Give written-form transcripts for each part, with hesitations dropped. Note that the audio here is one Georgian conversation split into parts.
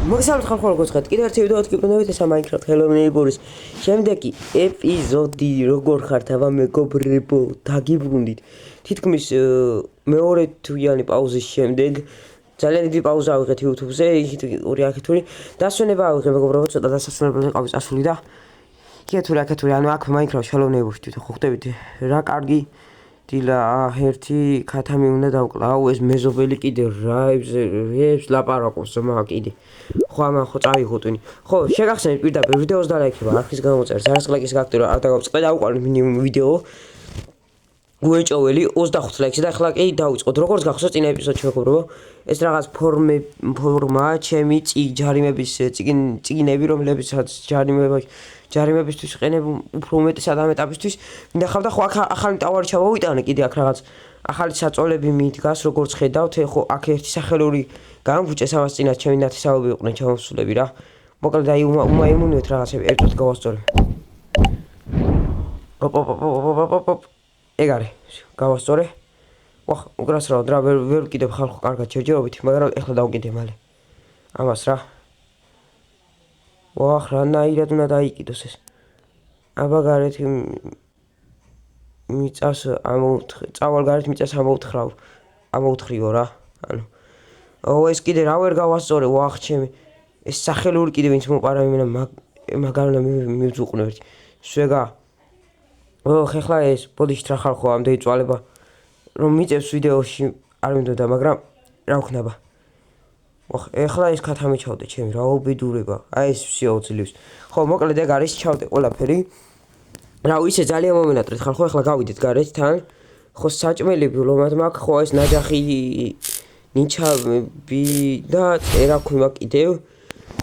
მოგესალმებით ხალხო, როგორც ხართ? კიდევ ერთი ვიდეო გიბრუნებით ესა Minecraft Hello Neighbors. შემდეგი ეპიზოდი როგორ ხართ აბა მეგობრებო, დაგიბრუნდით. თითქმის მეორე თვიანი პაუზის შემდეგ ძალიან დიდი პაუზა ავიღეთ YouTube-ზე, იქით ორი აქეთური დასვენება ავიღე მეგობრებო, ცოტა დასასვენებელი ყავი წასული და აქეთური, ანუ აქ Minecraft Hello Neighbors თვითონ ხო ხდებით რა კარგი დილა ერთი ქათამი უნდა დავკლავ ეს მეზობელი კიდე რაებს ლაპარაკობს ზომა კიდე ხო ამან ხო წავიღუტვინი ხო შეგახსენეთ პირდაპირ ვიდეოს და ლაიქება არხის გამოწერს არც ლაიქის გაკეთება არ დაგავწყდა დაუყარეთ მინიმუმ ვიდეო უეჭოველი 25 ლაიქს და ახლა კი დავიწყოთ როგორც გახსოვს წინა ეპიზოდში მეგობრებო ეს რაღაც ფორმა ჩემი ჯარიმების წიგნები რომლებიცაც ჯარიმებისთვის ყენებ უფრო უმეტესად ამ ეტაპისთვის მინახავდა ხო აქ ახალი ტავარი ჩავავიტანე კიდე აქ რაღაც ახალი საწოლები მიდგას როგორც ხედავთ ხო აქ ერთი სახელური გამბუჭეს ამას წინათ ჩემი ნათესავები იყვნენ ჩამოსულები რა მოკლედ აი უმაიმუნიოთ რაღაცები ერთად გავასწორე ეგარე გავასწორე ვახ უკრას რა ვერ ვკიდებ ხალხო კარგად ჯერჯერობით მაგრამ ეხლა დავკიდე მალე ამას რა ვახ რანაირად უნდა დაიკიდოს ეს აბა გარეთ მიწას წავალ გარეთ მიწას ამოუთხრიო რა ანუ ეს კიდე რა ვერ გავასწორე ვახ ჩემი ეს სახელური კიდე ვინც მოპარა იმენა მაგარ უნდა მივძუყნებთ სვეგა ხეხლა ეს ბოდიშით რა ხალხო ამდენი წვალება რომ მიწევს ვიდეოში არ მინდოდა მაგრამ რა ვქნება ვახ ეხლა ეს ქათამი ჩავდე ჩემი რა უბიდურება აი ეს всё ძლივს ხო მოკლედ ეგ არის ჩავდე ყველაფერი რა ისე ძალიან მომენატრეთ ხალხო ეხლა გავიდეთ გარეთ თან ხო საჭმელები ლომად მაქვს ხო ეს ნაჯახი ნიჩაბი და რა ქვია კიდევ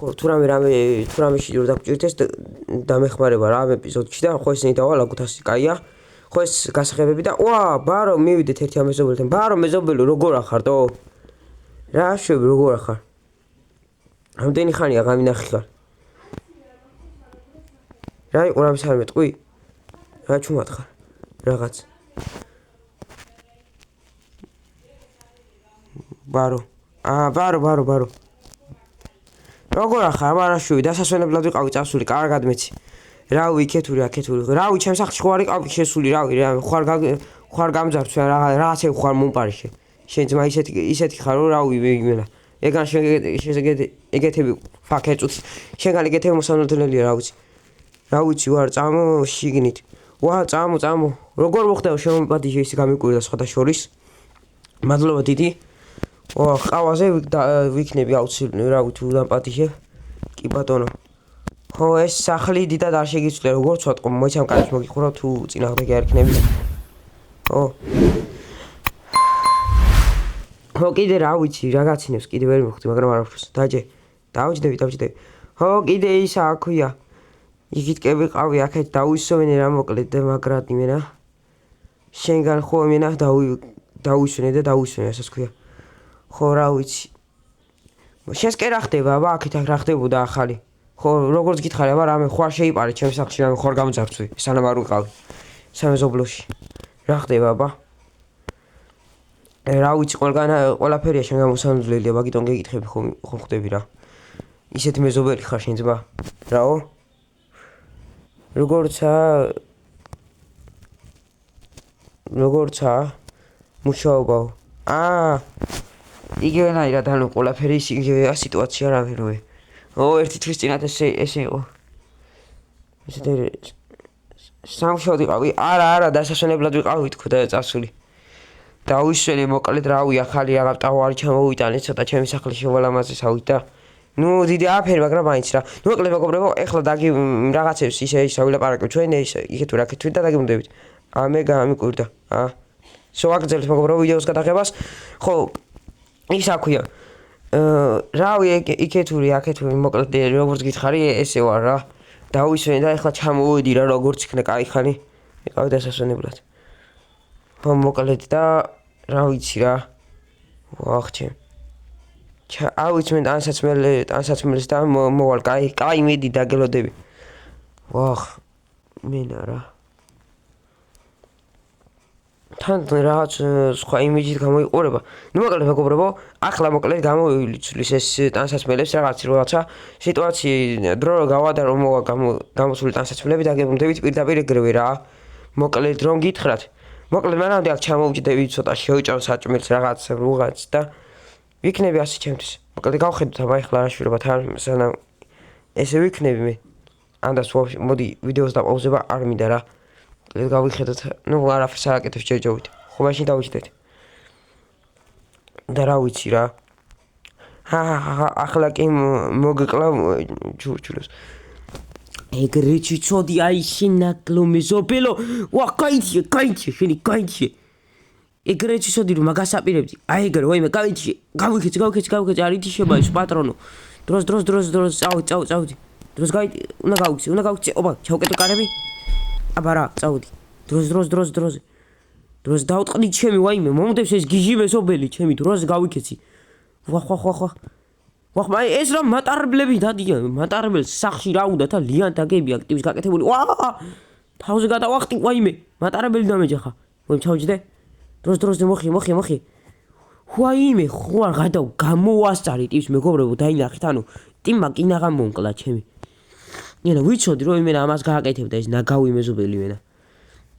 ხო თუ რამე შეიძლება დაგჭირდეს დამეხმარება რა ამ ეპიზოდში და ხო ესენი დავალ აგუთასი კაია ხო ეს გასაღებები და ვა ბარო მივიდეთ ერთი ამ მეზობელთან ბარო მეზობელი როგორ ახარტო რა შვები როგორ ახარ ამდენი ხანია გამინახი ხარ რა იყო რამის არ მეტყვი რა ჩუმად ხარ რაღაც ბარო ბარო როგორ ახარ ბარაშვი დასასვენებლად ვიყავი წასული კარგად მეცი რავი იქეთური რავი ჩემს სახლში ხო არ იყავი შესული რავი ხარ გამძარცვა რაღაცები ხარ მომპარიშე შენ ძმა ისეთი ხარ რომ რავი იმენა ეგან ეგეთები ფაქ ეწუთს შენგან ეგეთები მოსამართლელია რა ვიცი ვარ წამო შიგნით ვა წამო როგორ მოხდაო შემოპატიჟე ის გამიკვირდა სხვათა შორის მადლობა დიდი ვა ყავაზე ვიქნები აუცილებლად რავი თუ დამპატიჟე კი ბატონო ხო ეს სახლი დიდად არ შეგიცვლე როგორ ვცოტყო მოიცამ კარგს მოგიხურავ თუ წინააღმდეგი არ იქნები ხო კიდე რა ვიცი რაღაცინებს კიდე ვერ მივხვდი მაგრამ არ ვფროს დაჯე დავჯდები ხო კიდე ისა აქვია იგით კი ვიყავი აქეთ დავისვენე რა მოკლედ მაგრად იმენა შენგან ხო იმენა დავისვენე ასაც ქვია ხო რა ვიცი შენს კი რა ხდება აბა აქეთ რა ხდებოდა ახალი ხო როგორც გითხარი აბა რამე ხო არ შეიპარე ჩემს სახლში რამე ხო არ გამძარცვი სანამ არ ვიყავი სამეზობლოში რა ხდება აბა რა ვიცი ყველაფერია შენ გამოსანძლელია მაგიტომ გეკითხები ხომ ხდები რა ისეთი მეზობელი ხარ შენ ძმა რაო როგორცა მუშაობაო იგივენაირად ანუ ყველაფერი იგივეა სიტუაცია რა ვეროე ერთი თვის წინათ ესე იყო ესეთი სამშობლოდ ვიყავი არა დასასვენებლად ვიყავი თქო და წასული დავისვენე მოკლედ რავი ახალი რაღაც ტავარი ჩამოვიტანე ცოტა ჩემი სახლის შევალამაზესავით და ნუ დიდი აფერი მაგრამ მაინც რა მოკლედ მეგობრებო ეხლა რაღაცებს ისე ვილაპარაკებ ჩვენ იქეთ რაკეთვით და დაგიმდებით ამე გამიკვირდა შევაგრძელებთ მეგობრებო ვიდეოს გადაღებას ხო ის აქვია რავი აქეთური მოკლედ როგორც გითხარი ესე ვარ რა დავისვენე და ეხლა ჩამოვედი რა როგორც იქნა კაი ხანი იყავი დასასვენებლად ხო მოკლედ და რა ვიცი რა ვახ ავიც მე ტანსაცმელს და მოვალ კაი მედი დაგელოდები ვახ მენა რა თან რაღაც სხვა იმიჯით გამოიყურება. ნუ მოკლედ მეგობრებო, ახლა მოკლედ გამოივლის ეს ტანსაცმელებს რაღაცა სიტუაცია დრო გავა და რომ მოვა გამოსული ტანსაცმელები დაგემუნდებით პირდაპირ ეგრევე რა. მოკლედ რომ გითხრათ. მოკლედ მანამდე აქ ჩამოვიჯდები ცოტა შევჭამ საჭმელს რაღაც და ვიქნები ასე ჩემთვის. მოკლედ გავხედოთ აბა ახლა რა შვირობა თან სანამ ესე ვიქნები მე. ანდას მოდი ვიდეოს დაპაუზება არ მინდა რა. მოკლედ გავიხედოთ, ნუ არაფერს არ აკეთებ შეჯობით. ხო მაშინ დავიჯდეთ. და რა ვიცი რა. ახლა კი მოგეკლა ჩურჩულებს. ეგრეჩი ცოდი აი შინაკლო მეზობელო. ვა კაიჩი, შენი კაიჩი. ეგრეჩი ცოდი რომ მაგას აპირებდი. აი ეგრე ვაიმე კაიჩი. გავიქეცი არ ითიშება ის პატრონო. დროს წავდი. დროს უნდა გავიქცე. ოპა, ჩავკეტო კარები. აბა რა, წავდი. დროს დავტყდი ჩემი ვაიმე, მომდებს ეს გიჟი მეზობელი ჩემი დროს გავიქეცი. ვახ, აი ეს რა მატარებლები დადიან, მატარებელს სახში რა უნდა თა ლიანტაგები აქტივის გაკეთებული. თავზე გადავახტი ვაიმე, მატარებელი დამეჯახა. ვაიმე ჩავჯდე. დროს მოხი. ვაიმე, ხო არ გადავ გამოვასწარი ტიპს მეგობრებო, დაინახეთ, ანუ ტიმმა კინაღა მომკლა ჩემი. ენა ვიცოდი რომ იმენა ამას გააკეთებდა ეს ნაგავი მეზობელი მენა.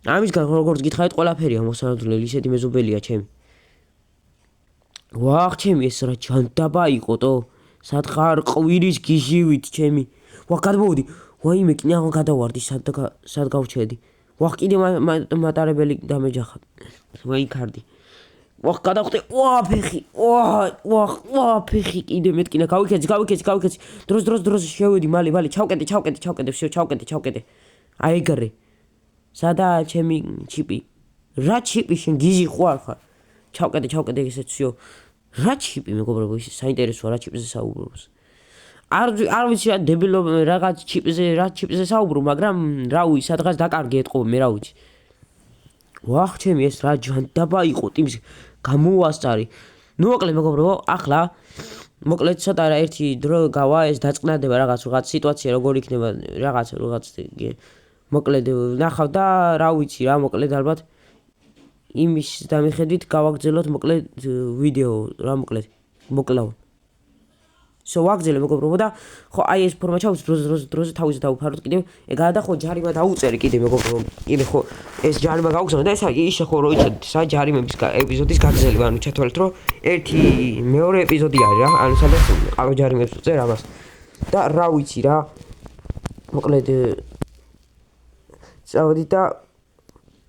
ამისგან როგორც გითხარით ყველაფერია მოსანოდლელი ისეთი მეზობელია ჩემი. ვახ ჩემი ეს რა ჯანდაბა იყოტო. სათხარ ყვირის გიჟივით ჩემი. ვახ გადმოვდი. ვაიმე კინაღა გადავარდი სად გავჩედი. ვახ კიდე მატარებელი დამეჯახა. ვაიქარდი. ვახ გადავხტე. ფეხი. ფეხი კიდე მეტკინა გავიქეცი. დროს შევედი მალე ჩავკეტე. აი ეგრე. სადაა ჩემი ჩიპი? რა ჩიპი შენ გიჟი ხარ? ჩავკეტე ესეც ვсё. რა ჩიპი მეგობრებო, ის საინტერესოა რა ჩიპზე საუბრობს. არ ვიცი რა დებილო რაღაც ჩიპზე საუბრო, მაგრამ რავი, სადღაც დაკარგე ეთყობა მე რა ვიცი. ვახ ჩემი ეს რა ჯანდაბა იყო ტიმს გამოვასწარი. ნუ მოკლედ მეგობრებო, ახლა მოკლედ ცოტა რა ერთი დრო გავა ეს დაწყნადება რაღაც სიტუაცია როგორ იქნება რაღაც მოკლედ ნახავ და რა ვიცი რა მოკლედ ალბათ იმის დამიხედვით გავაგრძელოთ მოკლედ ვიდეო რა მოკლავ. ვაგრძელე მეგობრებო და ხო აი ეს ფორმა ჩავუწევ დროზე თავზე დავუფაროთ კიდევ ეგაა და ხო ჯარიმა დაუწერი კიდე მეგობრებო. კიდე ხო ეს ჯარიმა გავუგზავნე და ეს ისე ხო რო იცოდეთ სა ჯარიმების ეპიზოდის გაგრძელება ანუ ჩათვალეთ რომ ერთი მეორე ეპიზოდი არის რა ანუ სადაც ყავ ჯარიმებს უწერ ამას და რა ვიცი რა მოკლედ წავედი და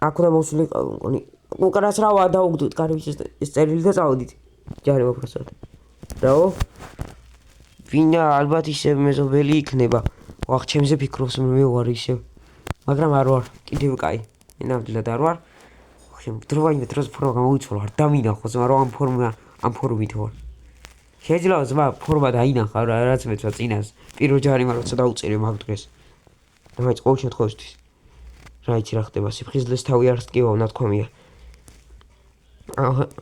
აქ უნდა მოსული მგონი უკანას რა დაუგდოთ კარიბის ეს წერილი და წავედით ჯარიმა პროცესად რაო ვინა ალბათ ისე მეზობელი იქნება. ვახ ჩემზე ფიქრობს მე ვარ ისე. მაგრამ არ ვარ. კიდევ კაი. ნამდვილად არ ვარ. დროინდ დროს ფორმა გამოიცვალა. არ დამინახოს, მაგრამ ამ ფორმით ვარ. შეიძლება ზმა ფორმა დაინახა რაც მეცვა წინას. პირველ ჯარიმა როცა დაუწერე მაგ დღეს. მაინც ყოველ შემთხვევაში. რა იცი რა ხდება, სიფხიზლეს თავი არ სკივა, ნათქვამია.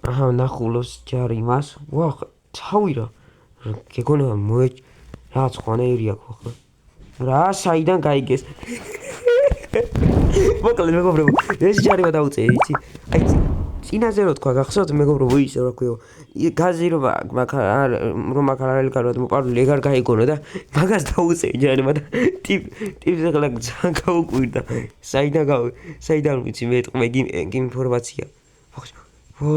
აჰა ნახულოს ჯარიმას. ვახ თავი რა გეგონა რაღაც ხვანაერი აქვს ხო რა საიდან გაიგეს მოკლედ მეგობრებო ეს ჯარიმა დაუწე იცი აი წინაზე რო თქვა გახსოვთ მეგობრებო ისე რა ქვიო გაზი რომ მაგარელი კაროდ მოპარული ეგარ გაიგონა და მაგას დაუწე ჯარიმა და ტიპს ახლა ძალიან გაუკვირდა საიდან ვიცი მე ტყმე ინფორმაცია ხო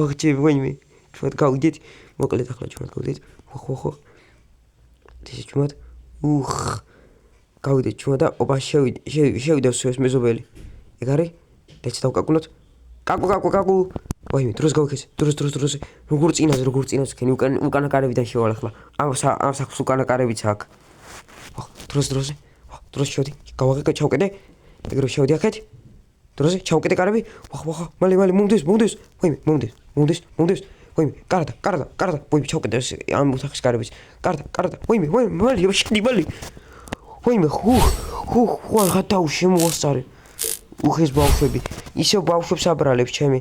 ვაიმე ჩვენ გავიდეთ მოკლედ ახლა ჩვენ გავიდეთ ხო ეს ჩვენ გავიდეთ ჩვენ და ოპა შევიდა ეს მეზობელი ეგ არის დეც დავკაკუნოთ კაკუ ვაიმე დროს გავიქეცე დროს როგორ წინას ქენი უკანა კარებიდან შევალ ახლა ამ საქმეს უკანა კარებიც აქვს დროს შევდი გავაღე ჩავკეტე ეგრე შევდი აქეთ დროზე ჩავკეტე კარები ვახ მალე მომდეს ვაიმე მომდეს ვაიმე კარდა ვაიმე ჩავკეტე ამ ოთახის კარებიც კარდა ვაიმე მალე შედი ვაიმე ხუ გადაუ შემოასწარე უხეს ბავშვები ისევ ბავშვებს აბრალებს ჩემი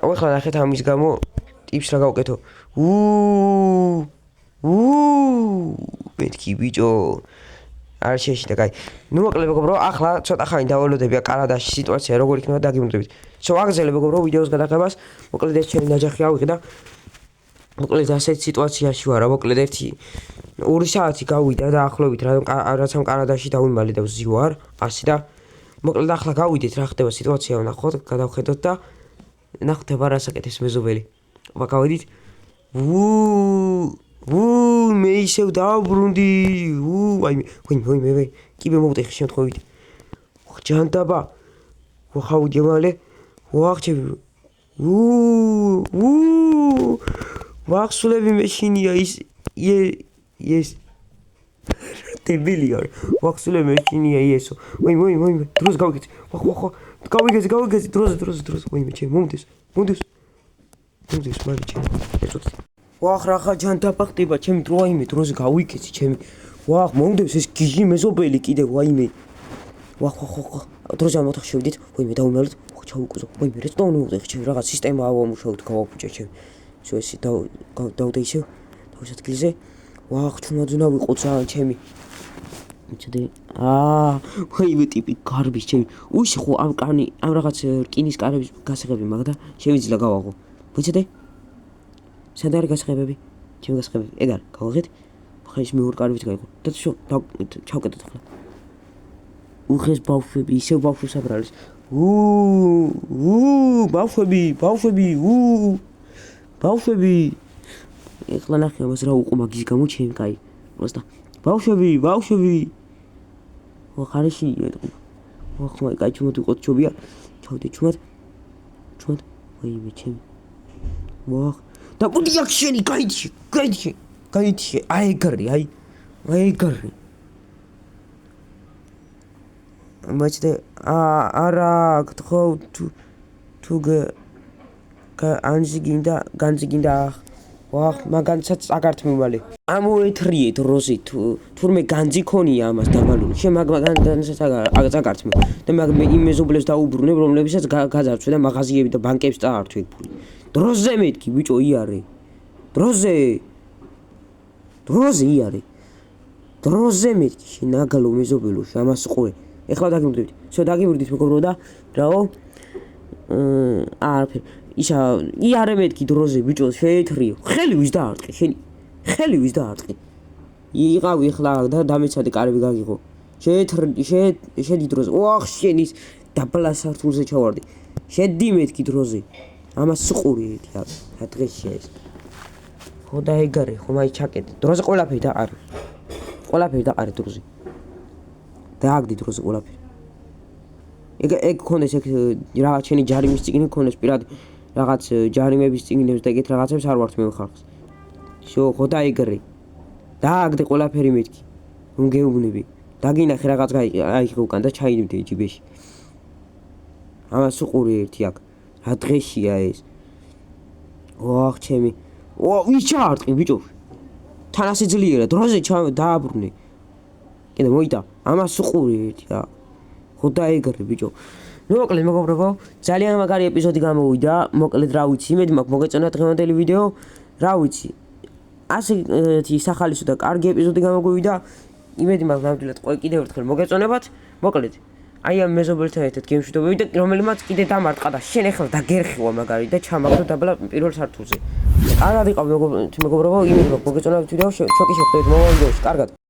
ახლა ნახეთ ამის გამო ტიპს რა გავკეთო მეთქი ბიჭო არ შეშიდა, კაი. ნუ მოკლედ მეგობრო, ახლა ცოტა ხანი დაველოდებია კანადაში სიტუაცია როგორ იქნება დაგიმკვიდრებით. ვაგრძელებ მეგობრო ვიდეოს გადაღებას. მოკლედ ეს ჩემი ნაჯახი ავიღე და მოკლედ ასეთ სიტუაციაში ვარ, მოკლედ 2 საათი გავიდა დაახლოებით, რაც ამ კანადაში დავიმალე და ვზივარ, ასე და მოკლედ ახლა გავიდეთ რა ხდება სიტუაცია ვნახოთ, გადავხედოთ და ნახდება რა საკეთებს მეზობელი. გავიდით. მე ისევ დავბრუნდი. ვაიმე, კიბე მოვუტეხი შემთხვევით. ჯანდაბა. ხავდი მალე. ვახჩები. ვახსულები მეშინია ეს დებილია. ვახსულები მეშინია ესო. ვაიმე, დროს გავიგეთ. გავიგეთ, დროს. ვაიმე, ჩემ მომდეს. მაგ ჩემ. ეცოთ. ვახ რა ჯანდაბა ხდება, ჩემი დრო ვაიმე, დროზე გავიგეთ, ჩემი. ვახ, მომდებს ეს გიჟი მეზობელი კიდე ვაიმე. ვახ. დროზე მოთხ შევიდით, ვაიმე დავუმალეთ. ჩაუკუზო. ვაიმე, რა თქმა უნდა, ჩემი რაღაც სისტემა ავამუშავოთ, გავაფუჭე ჩემი. შო ეს დავდე ისევ თავის ადგილზე. ვახ, ჩუმაძნა ვიყო ძალიან ჩემი. მიჩდე. ვაიმე ტიპი გარბის ჩემი. უში ხო ამ რაღაც რკინის კარების გასაღები მაგ და შევიძლია გავაღო. მიჩდე. სად არის გასაღებები? ჩემი გასაღებები. ეგ არის, გავაღეთ. ხა ის მეორე კარებით გაიყო. და შო ჩავკეტოთ ახლა. უხეს ბავშვები, ისევ ბავშვებს აბრალის. ბავშვები. ეხლა ნახე ამას რა უყო მაგის გამო ჩემი კაი. პროსტა. ბავშვები. ხარეში ეტყო. ხმა კაი ჩუმად ვიყოთ ჯობია. ჩავდე ჩუმად. ვაიმე ჩემი. ვახ. და მოდი აქ შენი გაიჩი. აიგარი. მაჩდე არა გთხოვ თუ განძი გინდა ვახ მაგანცაც აგართ მიმალე ამოეთრიეთ როზი თურმე განძი ქონია ამას დაბალული შე მაგანცაც აგართ და მე იმ მეზობლებს დაუბრუნებ რომლებსაც გაძარცვე და მაღაზიები და ბანკებს წაართვე ფული დროზე მეთქი ბიჭო იარე დროზე მეთქი შე ნაგალო მეზობელო ამას ყურე ეხლა დაგიმრდით მეგობრო და რაო არაფერი ისა იარე მეთქი დროზე ბიჭო შეეთრიო ხელი ვის დაარტყი შენი ხელი ვის დაარტყი იყავი ეხლა და დამეცადე კარები გაგიღო შედი დროზე ოახ შენის დაბლა სართულზე ჩავარდი შედი მეთქი დროზე ამას სყური ეთია რა დღეშია ეს ხო დაეგარე ხო მაი ჩაკეტე დროზე ყველაფერი დაყარე დროზე დააგდი დროზე ყველაფერი ეგ ქონდეს ეგ რაღაც შენი ჯარიმის წიგნი ქონდეს პირად რაღაც ჯარიმების წიგნებს და ეგეთ რაღაცებს არ ვართ მე ხალხს შო ხო დაეგრე დააგდე ყველაფერი მეთქი რომ გეუბნები დაგინახე რაღაც აიღე უკან და ჩაიდმდე ჯიბეში ამას უყური ერთი აქ რა დღეშია ეს ოახ ჩემი ვის ჩაარტყი ბიჭო თან ასე ძლიერა დროზე დააბრუნე კიდე მოიდა ამას უყური ერთი აქ ხო დაეგრე ბიჭო ნუ მოკლედ მეგობრებო ძალიან მაგარი ეპიზოდი გამოვიდა მოკლედ რა ვიცი იმედი მაქვს მოგეწონა დღევანდელი ვიდეო რა ვიცი ასეთი სახალისო და კარგი ეპიზოდი გამოგვივიდა იმედი მაქვს ნამდვილად კიდევ ერთხელ მოგეწონებათ მოკლედ აი ამ მეზობელთან ერთად გემშვიდობები და რომელმაც კიდე დამარტყა და შენ ახლა დაგერხივა მაგარი და ჩამაგდო დაბლა პირველ სართულზე კარგად იყავ მეგობრებო იმედი მაქვს მოგეწონებათ ვიდეო ჩვენ კი შევხვდებით მომავალ ვიდეოში კარგად